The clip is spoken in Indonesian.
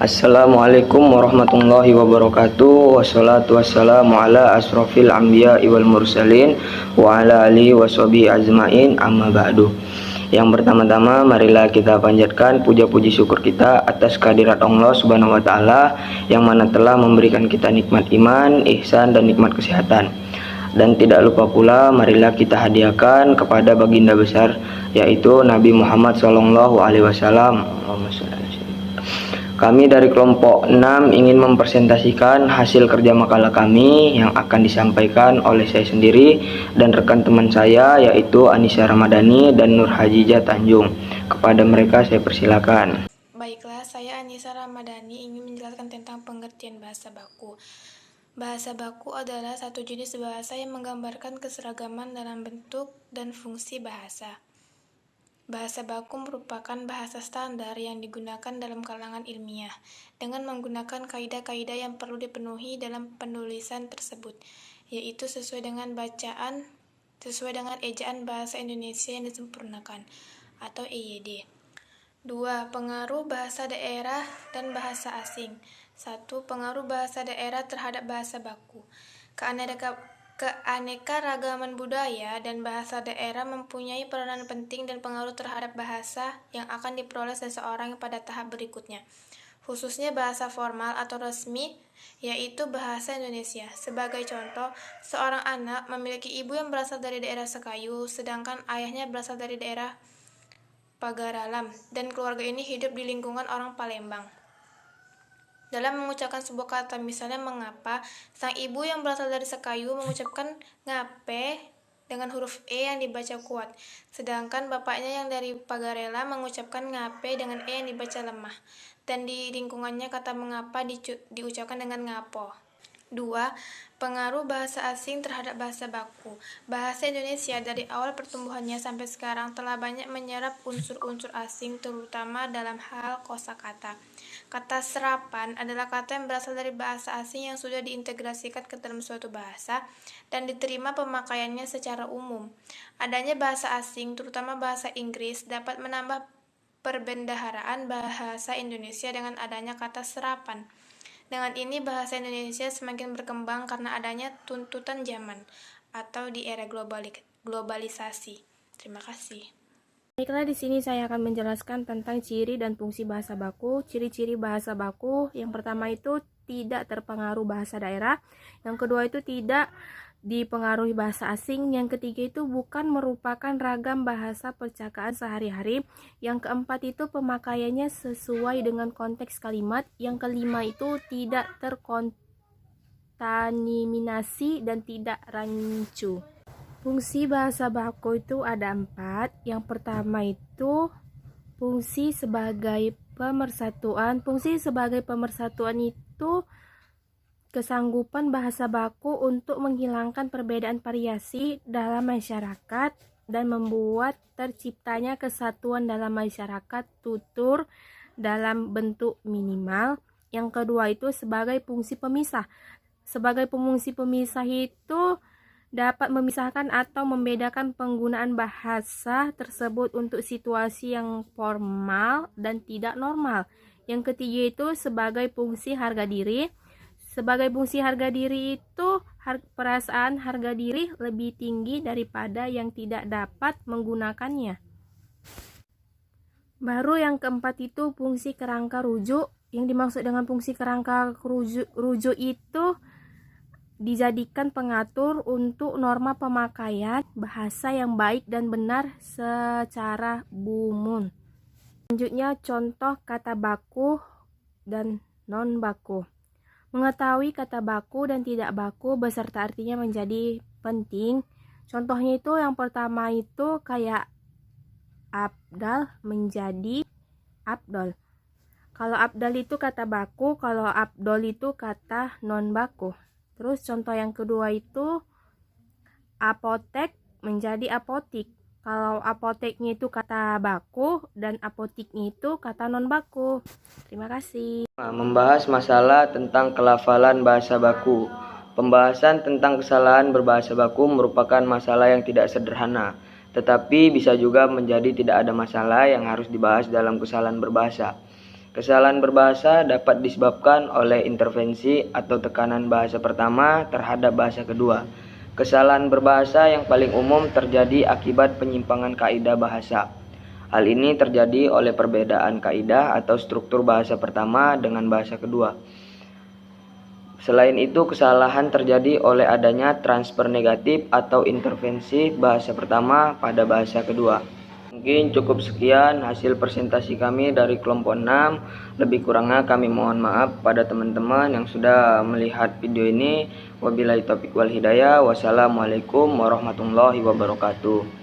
Assalamualaikum warahmatullahi wabarakatuh. Wassalatu wassalamu ala asrofil anbiya wal mursalin wa ala alihi washabihi ajmain, amma ba'du. Yang pertama-tama marilah kita panjatkan puja-puji syukur kita atas kehadirat Allah Subhanahu wa taala yang mana telah memberikan kita nikmat iman, ihsan dan nikmat kesehatan. Dan tidak lupa pula marilah kita hadiahkan kepada baginda besar yaitu Nabi Muhammad sallallahu alaihi wasallam. Kami dari kelompok 6 ingin mempresentasikan hasil kerja makalah kami yang akan disampaikan oleh saya sendiri dan rekan teman saya yaitu Anissa Ramadhani dan Nur Hajijah Tanjung. Kepada mereka saya persilakan. Baiklah, saya Anissa Ramadhani ingin menjelaskan tentang pengertian bahasa baku. Bahasa baku adalah satu jenis bahasa yang menggambarkan keseragaman dalam bentuk dan fungsi bahasa. Bahasa baku merupakan bahasa standar yang digunakan dalam kalangan ilmiah, dengan menggunakan kaidah-kaidah yang perlu dipenuhi dalam penulisan tersebut, yaitu sesuai dengan ejaan bahasa Indonesia yang disempurnakan, atau EYD. 2. Pengaruh bahasa daerah dan bahasa asing. 1. Pengaruh bahasa daerah terhadap bahasa baku. Keanekaragaman budaya dan bahasa daerah mempunyai peranan penting dan pengaruh terhadap bahasa yang akan diperoleh seseorang pada tahap berikutnya, khususnya bahasa formal atau resmi, yaitu bahasa Indonesia. Sebagai contoh, seorang anak memiliki ibu yang berasal dari daerah Sekayu, sedangkan ayahnya berasal dari daerah Pagaralam, dan keluarga ini hidup di lingkungan orang Palembang. Dalam mengucapkan sebuah kata, misalnya mengapa, sang ibu yang berasal dari Sekayu mengucapkan ngape dengan huruf E yang dibaca kuat, sedangkan bapaknya yang dari Pagarela mengucapkan ngape dengan E yang dibaca lemah, dan di lingkungannya kata mengapa diucapkan dengan ngapo. 2. Pengaruh bahasa asing terhadap bahasa baku. Bahasa Indonesia dari awal pertumbuhannya sampai sekarang telah banyak menyerap unsur-unsur asing, terutama dalam hal kosakata. Kata serapan adalah kata yang berasal dari bahasa asing yang sudah diintegrasikan ke dalam suatu bahasa dan diterima pemakaiannya secara umum. Adanya bahasa asing, terutama bahasa Inggris, dapat menambah perbendaharaan bahasa Indonesia dengan adanya kata serapan. Dengan ini bahasa Indonesia semakin berkembang karena adanya tuntutan zaman atau di era globalisasi. Terima kasih. Baiklah, di sini saya akan menjelaskan tentang ciri dan fungsi bahasa baku. Ciri-ciri bahasa baku, yang pertama itu tidak terpengaruh bahasa daerah, yang kedua itu tidak dipengaruhi bahasa asing, yang ketiga itu bukan merupakan ragam bahasa percakapan sehari-hari, yang keempat itu pemakaiannya sesuai dengan konteks kalimat, yang kelima itu tidak terkontaminasi dan tidak rancu. Fungsi bahasa baku itu ada 4. Yang pertama itu fungsi sebagai pemersatuan. Fungsi sebagai pemersatuan itu kesanggupan bahasa baku untuk menghilangkan perbedaan variasi dalam masyarakat dan membuat terciptanya kesatuan dalam masyarakat tutur dalam bentuk minimal. Yang kedua itu sebagai fungsi pemisah. Sebagai fungsi pemisah itu dapat memisahkan atau membedakan penggunaan bahasa tersebut untuk situasi yang formal dan tidak normal. Yang ketiga itu sebagai fungsi harga diri. Sebagai fungsi harga diri itu perasaan harga diri lebih tinggi daripada yang tidak dapat menggunakannya. Baru yang keempat itu fungsi kerangka rujuk. Yang dimaksud dengan fungsi kerangka rujuk itu dijadikan pengatur untuk norma pemakaian bahasa yang baik dan benar secara umum. Selanjutnya contoh kata baku dan non baku. Mengetahui kata baku dan tidak baku beserta artinya menjadi penting. Contohnya itu yang pertama itu kayak abdal menjadi abdol. Kalau abdal itu kata baku, kalau abdol itu kata non baku. Terus contoh yang kedua itu apotek menjadi apotik. Kalau apoteknya itu kata baku dan apotiknya itu kata non baku. Terima kasih. Membahas masalah tentang kelafalan bahasa baku. Pembahasan tentang kesalahan berbahasa baku merupakan masalah yang tidak sederhana, tetapi bisa juga menjadi tidak ada masalah yang harus dibahas dalam kesalahan berbahasa. Kesalahan berbahasa dapat disebabkan oleh intervensi atau tekanan bahasa pertama terhadap bahasa kedua. Kesalahan berbahasa yang paling umum terjadi akibat penyimpangan kaidah bahasa. Hal ini terjadi oleh perbedaan kaidah atau struktur bahasa pertama dengan bahasa kedua. Selain itu, kesalahan terjadi oleh adanya transfer negatif atau intervensi bahasa pertama pada bahasa kedua. Mungkin cukup sekian hasil presentasi kami dari kelompok 6. Lebih kurangnya kami mohon maaf pada teman-teman yang sudah melihat video ini. Wabillahi taufiq wal hidayah. Wassalamualaikum warahmatullahi wabarakatuh.